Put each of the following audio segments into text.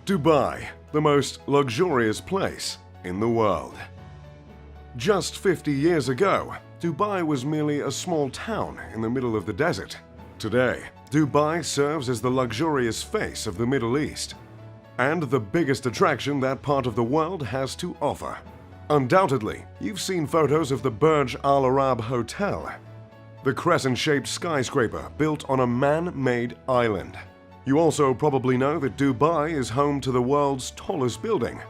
Dubai, the most luxurious place in the world. Just 50 years ago, Dubai was merely a small town in the middle of the desert. Today, Dubai serves as the luxurious face of the Middle East and the biggest attraction that part of the world has to offer. Undoubtedly, you've seen photos of the Burj Al Arab Hotel, the crescent-shaped skyscraper built on a man-made island. You also probably know that Dubai is home to the world's tallest building,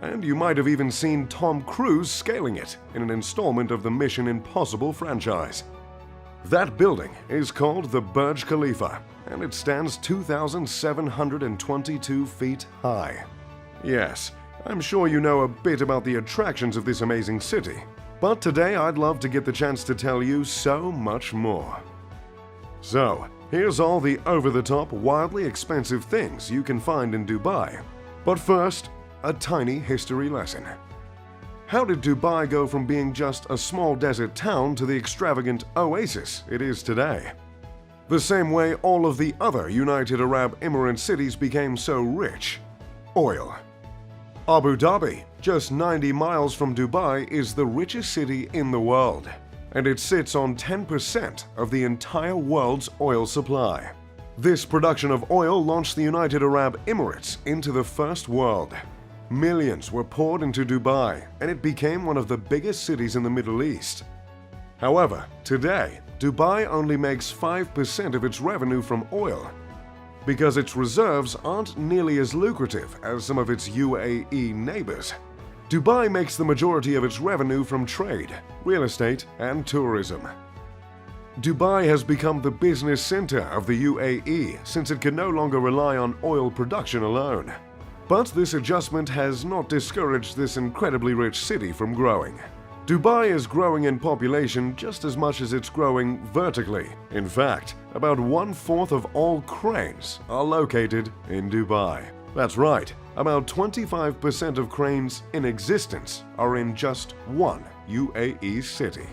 and you might have even seen Tom Cruise scaling it in an installment of the Mission Impossible franchise. That building is called the Burj Khalifa, and it stands 2,722 feet high. Yes, I'm sure you know a bit about the attractions of this amazing city, but today I'd love to get the chance to tell you so much more. So, here's all the over-the-top, wildly expensive things you can find in Dubai. But first, a tiny history lesson. How did Dubai go from being just a small desert town to the extravagant oasis it is today? The same way all of the other United Arab Emirates cities became so rich: oil. Abu Dhabi, just 90 miles from Dubai, is the richest city in the world, and it sits on 10% of the entire world's oil supply. This production of oil launched the United Arab Emirates into the first world. Millions were poured into Dubai, and it became one of the biggest cities in the Middle East. However, today, Dubai only makes 5% of its revenue from oil, because its reserves aren't nearly as lucrative as some of its UAE neighbors. Dubai makes the majority of its revenue from trade, real estate, and tourism. Dubai has become the business center of the UAE since it can no longer rely on oil production alone. But this adjustment has not discouraged this incredibly rich city from growing. Dubai is growing in population just as much as it's growing vertically. In fact, about 1/4 of all cranes are located in Dubai. That's right, about 25% of cranes in existence are in just one UAE city.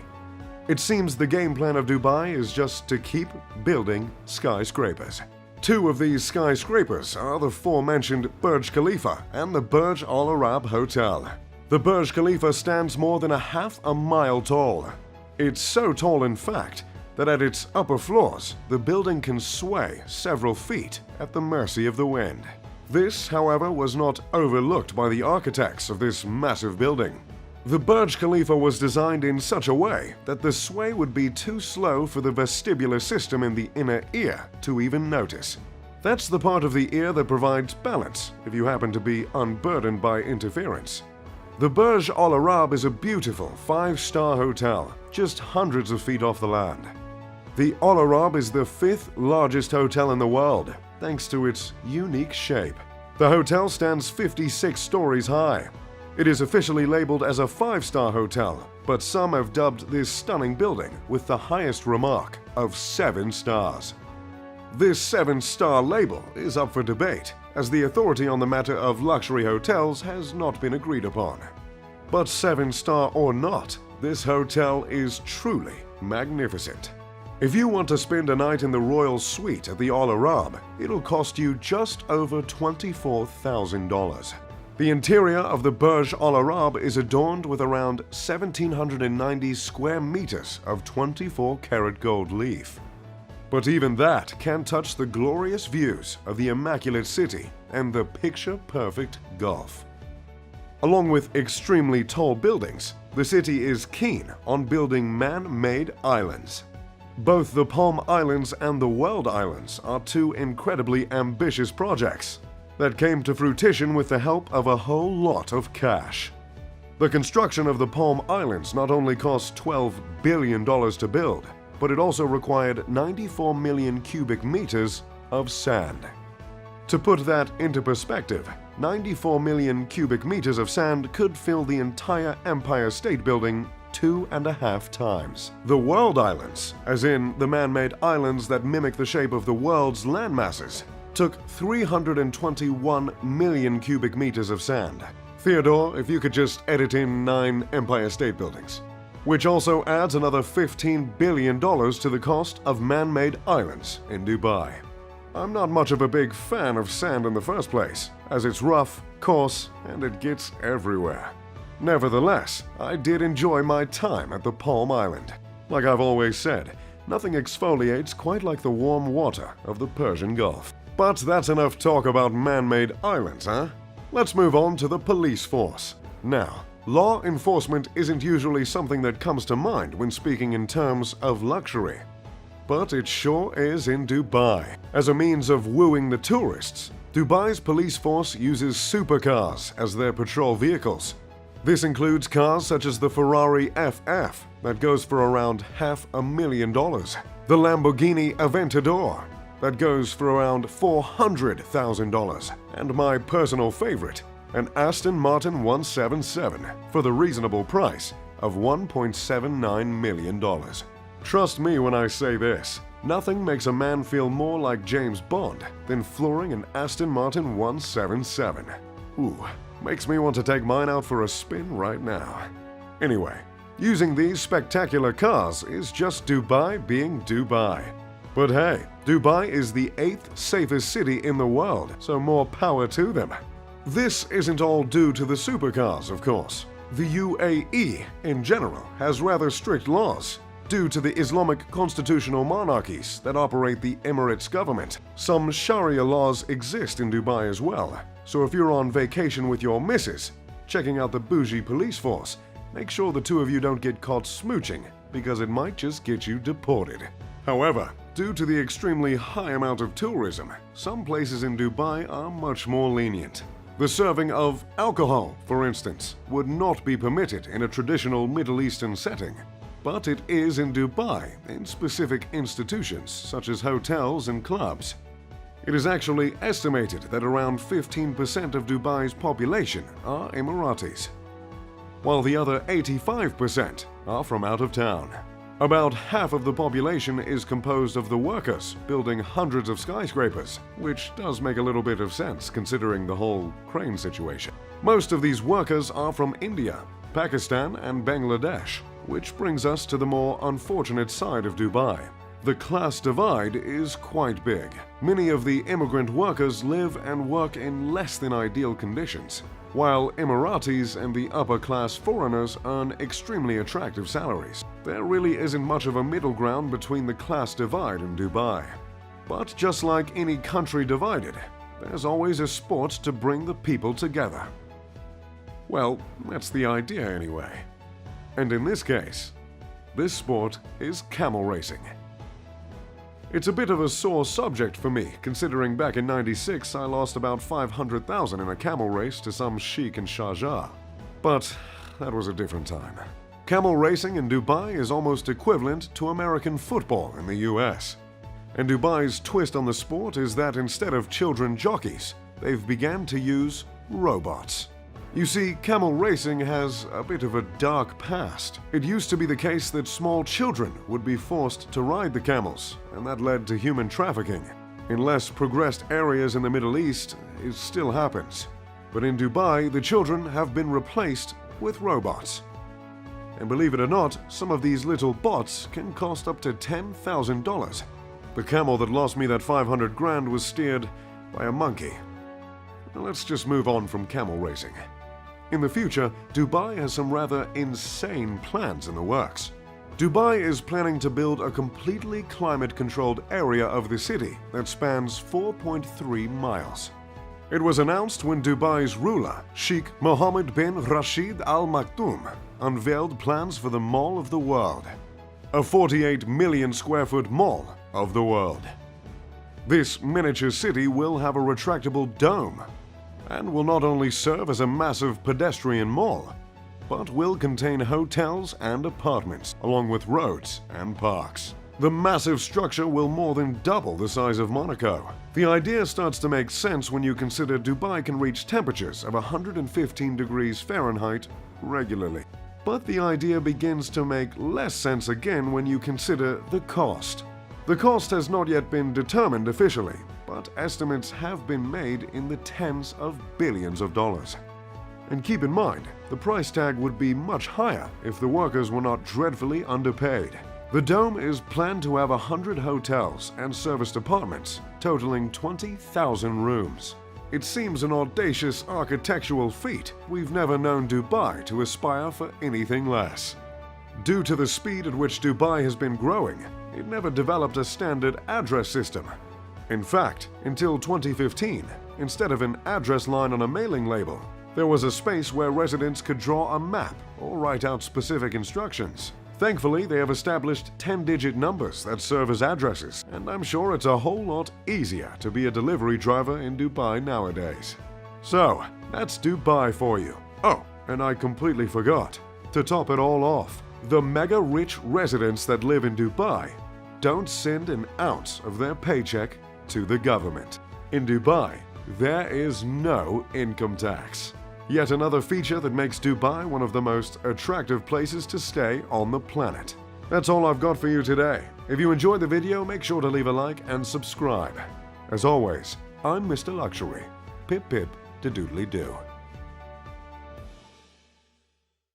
It seems the game plan of Dubai is just to keep building skyscrapers. Two of these skyscrapers are the aforementioned Burj Khalifa and the Burj Al Arab Hotel. The Burj Khalifa stands more than half a mile tall. It's so tall, in fact, that at its upper floors, the building can sway several feet at the mercy of the wind. This, however, was not overlooked by the architects of this massive building. The Burj Khalifa was designed in such a way that the sway would be too slow for the vestibular system in the inner ear to even notice. That's the part of the ear that provides balance if you happen to be unburdened by interference. The Burj Al Arab is a beautiful 5-star hotel, just hundreds of feet off the land. The Al Arab is the 5th largest hotel in the world, thanks to its unique shape. The hotel stands 56 stories high. It is officially labeled as a 5-star hotel, but some have dubbed this stunning building with the highest remark of 7 stars. This 7-star label is up for debate, as the authority on the matter of luxury hotels has not been agreed upon. But 7-star or not, this hotel is truly magnificent. If you want to spend a night in the royal suite at the Al Arab, it'll cost you just over $24,000. The interior of the Burj Al Arab is adorned with around 1,790 square meters of 24-karat gold leaf. But even that can't touch the glorious views of the immaculate city and the picture-perfect Gulf. Along with extremely tall buildings, the city is keen on building man-made islands. Both the Palm Islands and the World Islands are two incredibly ambitious projects that came to fruition with the help of a whole lot of cash. The construction of the Palm Islands not only cost $12 billion to build, but it also required 94 million cubic meters of sand. To put that into perspective, 94 million cubic meters of sand could fill the entire Empire State Building 2.5 times. The World Islands, as in the man-made islands that mimic the shape of the world's landmasses, took 321 million cubic meters of sand. Theodore, if you could just edit in 9 Empire State Buildings. Which also adds another $15 billion to the cost of man-made islands in Dubai. I'm not much of a big fan of sand in the first place, as it's rough, coarse, and it gets everywhere. Nevertheless, I did enjoy my time at the Palm Island. Like I've always said, nothing exfoliates quite like the warm water of the Persian Gulf. But that's enough talk about man-made islands, huh? Let's move on to the police force. Now, law enforcement isn't usually something that comes to mind when speaking in terms of luxury. But it sure is in Dubai. As a means of wooing the tourists, Dubai's police force uses supercars as their patrol vehicles. This includes cars such as the Ferrari FF that goes for around $500,000, the Lamborghini Aventador that goes for around $400,000, and my personal favorite, an Aston Martin 177 for the reasonable price of $1.79 million. Trust me when I say this, nothing makes a man feel more like James Bond than flooring an Aston Martin 177. Ooh, makes me want to take mine out for a spin right now. Anyway, using these spectacular cars is just Dubai being Dubai. But hey, Dubai is the 8th safest city in the world, so more power to them. This isn't all due to the supercars, of course. The UAE, in general, has rather strict laws. Due to the Islamic constitutional monarchies that operate the Emirates government, some Sharia laws exist in Dubai as well. So if you're on vacation with your missus, checking out the bougie police force, make sure the two of you don't get caught smooching, because it might just get you deported. However, due to the extremely high amount of tourism, some places in Dubai are much more lenient. The serving of alcohol, for instance, would not be permitted in a traditional Middle Eastern setting. But it is in Dubai, in specific institutions such as hotels and clubs. It is actually estimated that around 15% of Dubai's population are Emiratis, while the other 85% are from out of town. About half of the population is composed of the workers building hundreds of skyscrapers, which does make a little bit of sense considering the whole crane situation. Most of these workers are from India, Pakistan, and Bangladesh. Which brings us to the more unfortunate side of Dubai. The class divide is quite big. Many of the immigrant workers live and work in less than ideal conditions, while Emiratis and the upper-class foreigners earn extremely attractive salaries. There really isn't much of a middle ground between the class divide in Dubai. But just like any country divided, there's always a sport to bring the people together. Well, that's the idea anyway. And in this case, this sport is camel racing. It's a bit of a sore subject for me, considering back in '96 I lost about $500,000 in a camel race to some sheik in Sharjah. But that was a different time. Camel racing in Dubai is almost equivalent to American football in the US. And Dubai's twist on the sport is that instead of children jockeys, they've began to use robots. You see, camel racing has a bit of a dark past. It used to be the case that small children would be forced to ride the camels, and that led to human trafficking. In less progressed areas in the Middle East, it still happens. But in Dubai, the children have been replaced with robots. And believe it or not, some of these little bots can cost up to $10,000. The camel that lost me that 500 grand was steered by a monkey. Now let's just move on from camel racing. In the future, Dubai has some rather insane plans in the works. Dubai is planning to build a completely climate-controlled area of the city that spans 4.3 miles. It was announced when Dubai's ruler, Sheikh Mohammed bin Rashid Al Maktoum, unveiled plans for the Mall of the World, a 48 million square foot mall of the world. This miniature city will have a retractable dome and will not only serve as a massive pedestrian mall, but will contain hotels and apartments, along with roads and parks. The massive structure will more than double the size of Monaco. The idea starts to make sense when you consider Dubai can reach temperatures of 115 degrees Fahrenheit regularly. But the idea begins to make less sense again when you consider the cost. The cost has not yet been determined officially, but estimates have been made in the tens of billions of dollars. And keep in mind, the price tag would be much higher if the workers were not dreadfully underpaid. The dome is planned to have 100 hotels and serviced apartments, totaling 20,000 rooms. It seems an audacious architectural feat. We've never known Dubai to aspire for anything less. Due to the speed at which Dubai has been growing, it never developed a standard address system. In fact, until 2015, instead of an address line on a mailing label, there was a space where residents could draw a map or write out specific instructions. Thankfully, they have established 10-digit numbers that serve as addresses, and I'm sure it's a whole lot easier to be a delivery driver in Dubai nowadays. So, that's Dubai for you. Oh, and I completely forgot. To top it all off, the mega-rich residents that live in Dubai don't send an ounce of their paycheck to the government. In Dubai, there is no income tax. Yet another feature that makes Dubai one of the most attractive places to stay on the planet. That's all I've got for you today. If you enjoyed the video, make sure to leave a like and subscribe. As always, I'm Mr. Luxury. Pip pip to doodly do.